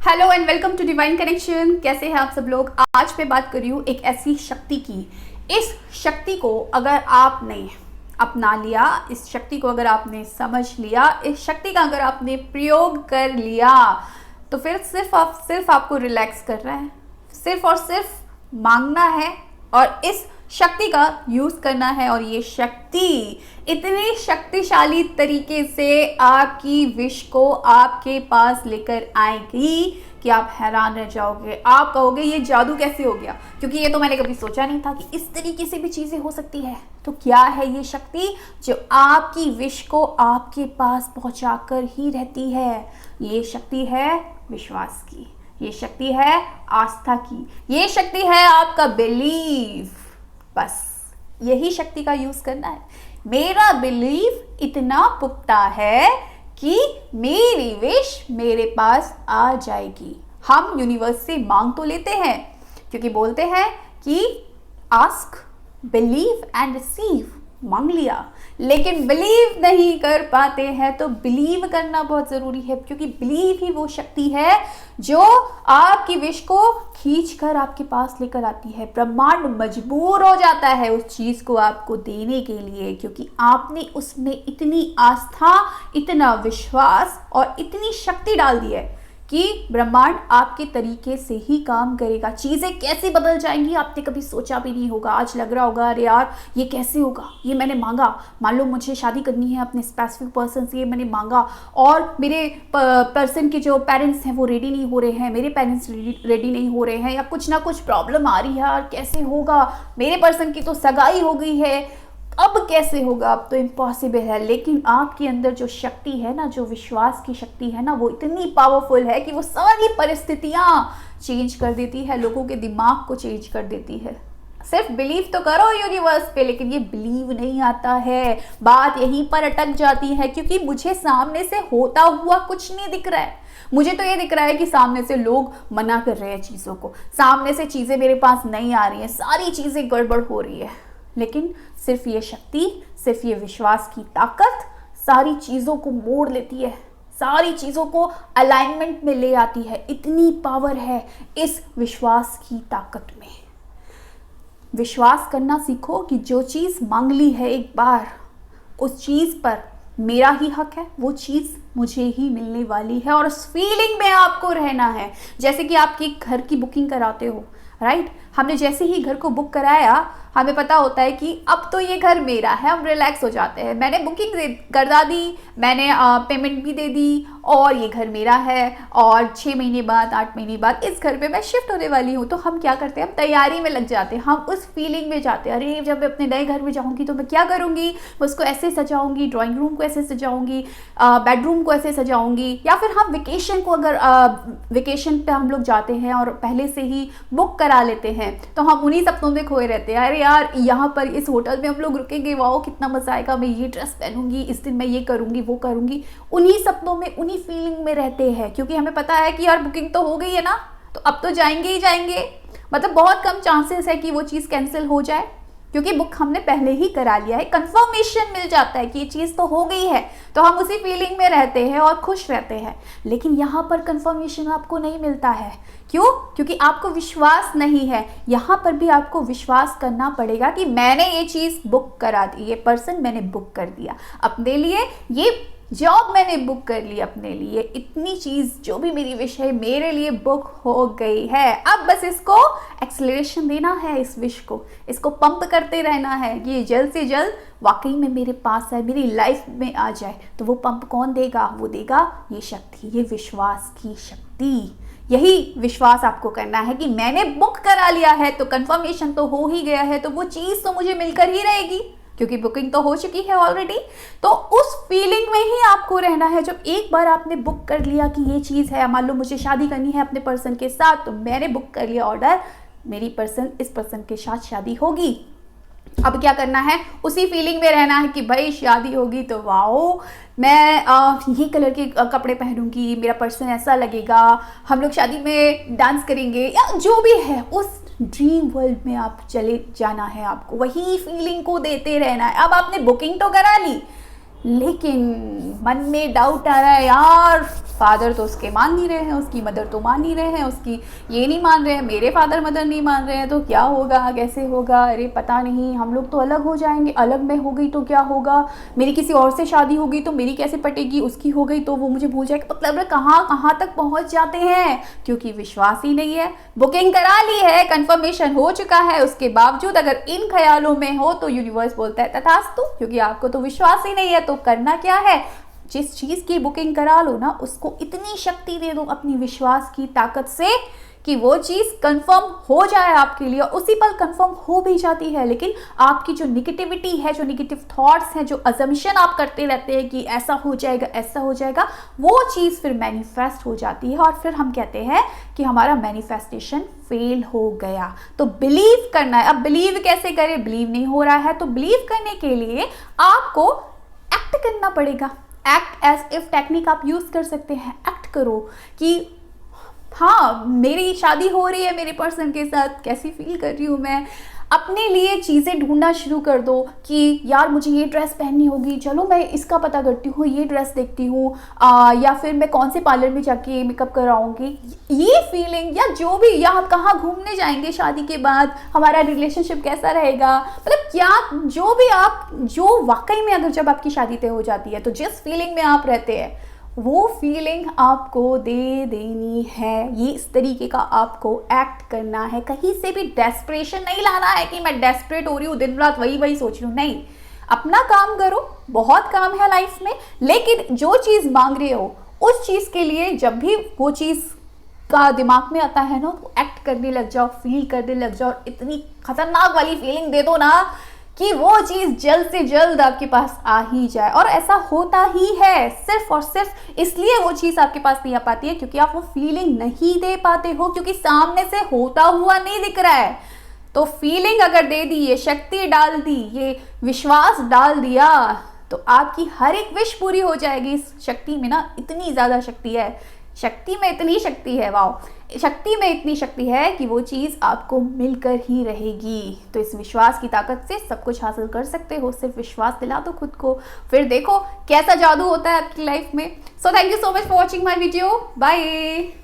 Hello and welcome to Divine Connection. कैसे हैं आप सब लोग। आज मैं बात कर रही हूँ एक ऐसी शक्ति की। इस शक्ति को अगर आपने अपना लिया, इस शक्ति को अगर आपने समझ लिया, इस शक्ति का अगर आपने प्रयोग कर लिया, तो फिर सिर्फ आपको रिलैक्स करना है, सिर्फ और सिर्फ मांगना है और इस शक्ति का यूज करना है। और ये शक्ति इतनी शक्तिशाली तरीके से आपकी विश को आपके पास लेकर आएगी कि आप हैरान रह जाओगे। आप कहोगे ये जादू कैसे हो गया, क्योंकि ये तो मैंने कभी सोचा नहीं था कि इस तरीके से भी चीजें हो सकती है। तो क्या है ये शक्ति जो आपकी विश को आपके पास पहुंचाकर ही रहती है? ये शक्ति है विश्वास की, ये शक्ति है आस्था की, ये शक्ति है आपका बिलीव। बस यही शक्ति का यूज करना है। मेरा बिलीव इतना पुख्ता है कि मेरी विश मेरे पास आ जाएगी। हम यूनिवर्स से मांग तो लेते हैं, क्योंकि बोलते हैं कि आस्क, बिलीव एंड रिसीव। मांग लिया लेकिन बिलीव नहीं कर पाते हैं, तो बिलीव करना बहुत जरूरी है, क्योंकि बिलीव ही वो शक्ति है जो आपकी विश को खींच कर आपके पास लेकर आती है। ब्रह्मांड मजबूर हो जाता है उस चीज को आपको देने के लिए, क्योंकि आपने उसमें इतनी आस्था, इतना विश्वास और इतनी शक्ति डाल दी है कि ब्रह्मांड आपके तरीके से ही काम करेगा। चीज़ें कैसे बदल जाएंगी आपने कभी सोचा भी नहीं होगा। आज लग रहा होगा अरे यार ये कैसे होगा, ये मैंने मांगा, मान लो मुझे शादी करनी है अपने स्पेसिफिक पर्सन से, ये मैंने मांगा और मेरे पर्सन के जो पेरेंट्स हैं वो रेडी नहीं हो रहे हैं, मेरे पेरेंट्स रेडी नहीं हो रहे हैं, या कुछ ना कुछ प्रॉब्लम आ रही है, यार कैसे होगा, मेरे पर्सन की तो सगाई हो गई है, अब कैसे होगा, अब तो इम्पॉसिबल है। लेकिन आपके अंदर जो शक्ति है ना, जो विश्वास की शक्ति है ना, वो इतनी पावरफुल है कि वो सारी परिस्थितियां चेंज कर देती है, लोगों के दिमाग को चेंज कर देती है। सिर्फ बिलीव तो करो यूनिवर्स पे, लेकिन ये बिलीव नहीं आता है। बात यहीं पर अटक जाती है, क्योंकि मुझे सामने से होता हुआ कुछ नहीं दिख रहा है। मुझे तो ये दिख रहा है कि सामने से लोग मना कर रहे हैं चीज़ों को, सामने से चीज़ें मेरे पास नहीं आ रही हैं, सारी चीज़ें गड़बड़ हो रही है। लेकिन सिर्फ ये शक्ति, सिर्फ ये विश्वास की ताकत सारी चीज़ों को मोड़ लेती है, सारी चीज़ों को अलाइनमेंट में ले आती है। इतनी पावर है इस विश्वास की ताकत में। विश्वास करना सीखो कि जो चीज़ मांग ली है एक बार, उस चीज़ पर मेरा ही हक है, वो चीज़ मुझे ही मिलने वाली है। और उस फीलिंग में आपको रहना है। जैसे कि आपकी घर की बुकिंग कराते हो, राइट? हमने जैसे ही घर को बुक कराया, हमें पता होता है कि अब तो ये घर मेरा है, हम रिलैक्स हो जाते हैं। मैंने बुकिंग करवा दी, मैंने पेमेंट भी दे दी और ये घर मेरा है, और 6 महीने बाद, 8 महीने बाद इस घर पे मैं शिफ्ट होने वाली हूँ। तो हम क्या करते हैं, हम तैयारी में लग जाते हैं, हम उस फीलिंग में जाते हैं। अरे जब मैं अपने नए घर में जाऊँगी तो मैं क्या करूँगी, मैं उसको ऐसे सजाऊँगी, ड्राइंग रूम को ऐसे सजाऊँगी, बेडरूम को ऐसे सजाऊँगी। या फिर हम वेकेशन को, अगर वेकेशन पे हम लोग जाते हैं और पहले से ही बुक करा लेते हैं, तो हम उन्हीं सपनों में खोए रहते हैं। अरे यार यहाँ पर इस होटल में हम लोग रुकेंगे, वाओ कितना मजा आएगा, मैं ये ड्रेस पहनूंगी, इस दिन मैं ये करूंगी, वो करूंगी। उन्हीं सपनों में, उन्हीं फीलिंग में रहते हैं, क्योंकि हमें पता है कि यार बुकिंग तो हो गई है ना, तो अब तो जाएंगे ही जाएंगे। मतलब बहुत कम चांसेस है कि वो चीज़ कैंसिल हो जाए, क्योंकि बुक हमने पहले ही करा लिया है। कंफर्मेशन मिल जाता है कि ये चीज़ तो हो गई है, तो हम उसी फीलिंग में रहते हैं और खुश रहते हैं। लेकिन यहाँ पर कंफर्मेशन आपको नहीं मिलता है। क्यों? क्योंकि आपको विश्वास नहीं है। यहाँ पर भी आपको विश्वास करना पड़ेगा कि मैंने ये चीज़ बुक करा दी, ये पर्सन मैंने बुक कर दिया अपने लिए, ये जॉब मैंने बुक कर ली अपने लिए, इतनी चीज़ जो भी मेरी विश है मेरे लिए बुक हो गई है। अब बस इसको एक्सेलरेशन देना है, इस विश को, इसको पंप करते रहना है कि ये जल्द से जल्द वाकई में मेरे पास है, मेरी लाइफ में आ जाए। तो वो पंप कौन देगा? वो देगा ये शक्ति, ये विश्वास की शक्ति। यही विश्वास आपको करना है कि मैंने बुक करा लिया है, तो कंफर्मेशन तो हो ही गया है, तो वो चीज़ तो मुझे मिलकर ही रहेगी, क्योंकि बुकिंग तो हो चुकी है ऑलरेडी। तो उस फीलिंग में ही आपको रहना है। जब एक बार आपने बुक कर लिया कि ये चीज़ है, मान लो मुझे शादी करनी है अपने पर्सन के साथ, तो मैंने बुक कर लिया ऑर्डर, मेरी पर्सन, इस पर्सन के साथ शादी होगी। अब क्या करना है, उसी फीलिंग में रहना है कि भाई शादी होगी तो वाओ, मैं ये कलर के कपड़े पहनूंगी, मेरा पर्सन ऐसा लगेगा, हम लोग शादी में डांस करेंगे, या जो भी है, उस ड्रीम वर्ल्ड में आप चले जाना है। आपको वही फीलिंग को देते रहना है। अब आपने बुकिंग तो करा ली, लेकिन मन में डाउट आ रहा है, यार फादर तो उसके मान नहीं रहे हैं, उसकी मदर तो मान नहीं रहे हैं, उसकी ये नहीं मान रहे हैं, मेरे फादर मदर नहीं मान रहे हैं, तो क्या होगा, कैसे होगा, अरे पता नहीं, हम लोग तो अलग हो जाएंगे, अलग मैं हो गई तो क्या होगा, मेरी किसी और से शादी हो गई तो मेरी कैसे पटेगी, उसकी हो गई तो वो मुझे भूल जाएगी। मतलब कहाँ कहाँ तक पहुँच जाते हैं, क्योंकि विश्वास ही नहीं है। बुकिंग करा ली है, कन्फर्मेशन हो चुका है, उसके बावजूद अगर इन ख्यालों में हो तो यूनिवर्स बोलता है तथास्तु, क्योंकि आपको तो विश्वास ही नहीं है। तो करना क्या है, जिस चीज की बुकिंग करा लो ना, उसको इतनी शक्ति दे दो अपनी विश्वास की ताकत से कि वो चीज कंफर्म हो जाए आपके लिए, और उसी पल कंफर्म हो भी जाती है। लेकिन आपकी जो निगेटिविटी है, जो निगेटिव थॉट्स हैं, जो अजम्पशन आप करते रहते हैं कि ऐसा हो जाएगा, ऐसा हो जाएगा, वो चीज फिर मैनिफेस्ट हो जाती है, और फिर हम कहते हैं कि हमारा मैनिफेस्टेशन फेल हो गया। तो बिलीव करना है। अब बिलीव कैसे करें, बिलीव नहीं हो रहा है, तो बिलीव करने के लिए आपको एक्ट करना पड़ेगा। एक्ट एज इफ टेक्निक आप यूज कर सकते हैं। एक्ट करो कि हाँ, मेरी शादी हो रही है मेरे पर्सन के साथ, कैसी फील कर रही हूँ मैं। अपने लिए चीज़ें ढूंढना शुरू कर दो कि यार मुझे ये ड्रेस पहननी होगी, चलो मैं इसका पता करती हूँ, ये ड्रेस देखती हूँ, या फिर मैं कौन से पार्लर में जाके मेकअप कराऊंगी, ये फीलिंग, या जो भी, या हम कहाँ घूमने जाएंगे शादी के बाद, हमारा रिलेशनशिप कैसा रहेगा, मतलब क्या, जो भी आप, जो वाकई में अगर जब आपकी शादी तय हो जाती है तो जिस फीलिंग में आप रहते हैं वो फीलिंग आपको दे देनी है। ये इस तरीके का आपको एक्ट करना है। कहीं से भी डेस्परेशन नहीं लाना है कि मैं डेस्परेट हो रही हूँ, दिन रात वही वही सोच रही हूँ, नहीं। अपना काम करो, बहुत काम है लाइफ में, लेकिन जो चीज़ मांग रहे हो उस चीज़ के लिए जब भी वो चीज़ का दिमाग में आता है ना, तो एक्ट करने लग जाओ, फील करने लग जाओ, इतनी खतरनाक वाली फीलिंग दे दो ना कि वो चीज़ जल्द से जल्द आपके पास आ ही जाए। और ऐसा होता ही है, सिर्फ और सिर्फ इसलिए वो चीज़ आपके पास नहीं आ पाती है क्योंकि आप वो फीलिंग नहीं दे पाते हो, क्योंकि सामने से होता हुआ नहीं दिख रहा है। तो फीलिंग अगर दे दी, ये शक्ति डाल दी, ये विश्वास डाल दिया, तो आपकी हर एक विश पूरी हो जाएगी। इस शक्ति में ना इतनी ज़्यादा शक्ति है, शक्ति में इतनी शक्ति है, वाओ, शक्ति में इतनी शक्ति है कि वो चीज़ आपको मिलकर ही रहेगी। तो इस विश्वास की ताकत से सब कुछ हासिल कर सकते हो। सिर्फ विश्वास दिला दो खुद को, फिर देखो कैसा जादू होता है आपकी लाइफ में। So thank you so much for watching my video. Bye.